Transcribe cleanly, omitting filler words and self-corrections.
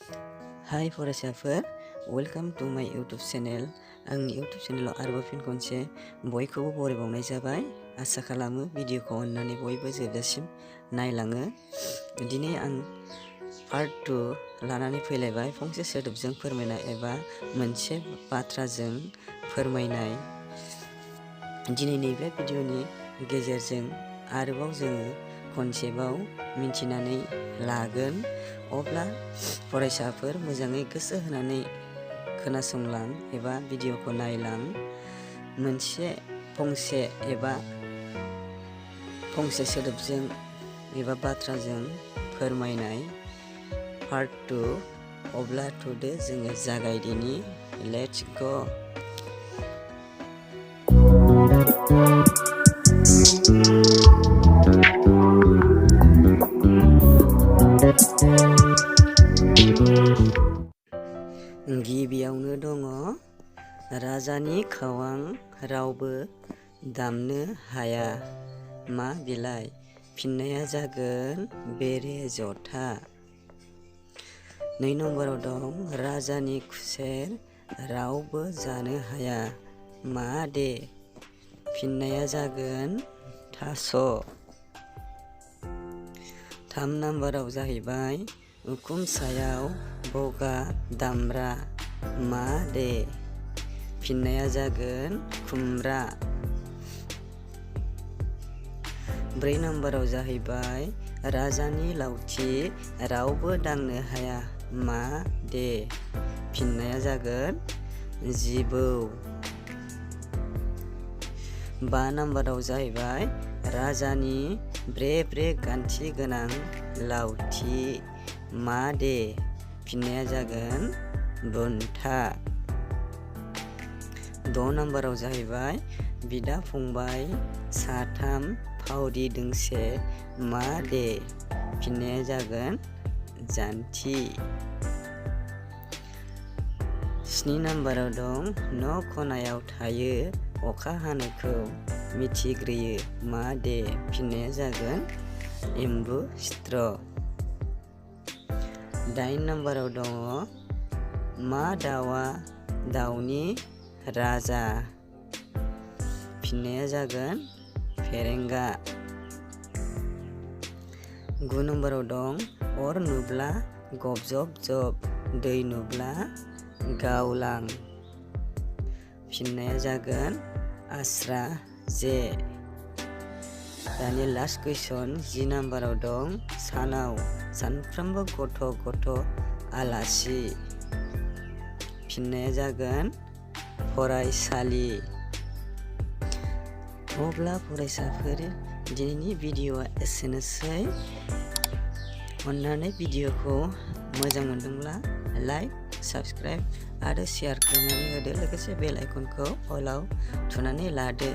Hi फरायसाफोर, welcome to माय YouTube channel. आंनि यूट्यूब चेनेलाव आरोबाव फिन खनसे बयखौबो बरायबावनाय जाबाय। आसा खालामो भिडिअखौ अननानै बयबो जोबजासिम नायलाङो। दिनै आं पार्ट 2 लानानै फैलायबाय, फंसे सोदोबजों फोरमायनाय एबा मोनसे बाथ्राजों फोरमायनाय। दिनै नैबे भिडिअनि गेजेरजों आरोबाव जोङो खनसेबाव मिथिनानै लागोन। अब्ला फरायसाफोर मोजाङै गोसो होनानै खोनासंलां एबा भिडिअखौ नायलां। मोनसे फंसे एबा फंसे सोदोबजों एबा बाथ्राजों फोरमायनाय पार्ट 2। अब्ला थुदो जोङो जागायदिनि। Let's go. गिबियावनो दङ राजानि खावां रावबो दामनो हाया मा बिलाइ? फिननाया जागोन बेरे जथा। 2 नम्बराव दं राजानि खुसेर रावबो जानो हाया मा दे? फिननाया जागोन थास'। 3 नम्बराव जाहैबाय उखुम सायाव बगा दामब्रा मा दे? फिननाया जागोन खुमब्रा। 4 नम्बराव जाहैबाय राजानि लावथि रावबो दांनो हाया मा दे? फिननाया जागोन जिबौ। 5 नम्बराव जाहैबाय राजानि ब्रे ब्रे गान्थि गोनां लावथि मा दे? फिननाया जागोन बुन्था। 6 नम्बराव जाहैबाय बिदा फंबाय साथाम फावरि दोंसे मा दे? फिननाया जागोन जान्थि। 7 नम्बराव दं न' खनायाव थायो अखा हानायखौ मिथिग्रोयो मा दे? फिननाया जागोन एम्बु सिथ्र'। 8 नम्बराव दङ मा दाउआ दाउनि राजा? फिननाया जागोन फेरेंगा। 9 नम्बराव दं अर नुब्ला गबजब जब दै नुब्ला गावलां। फिननाया जागोन आस्रा जे। दानि लास्ट कुइसन 10 नम्बराव दं सानाव सानफ्रोमबो गथ' गथ' आलासि। फिननाया जागोन फरायसालि। अब्ला फरायसाफोर दिनैनि भिडिअआ एसेनोसै। अन्नानै भिडिअखौ मोजां मोनदोंब्ला लाइक, साबस्क्राइब आरो शेयार खालामनानै होदो। लोगोसे बेल आइकनखौ अलाव थुनानै लादो।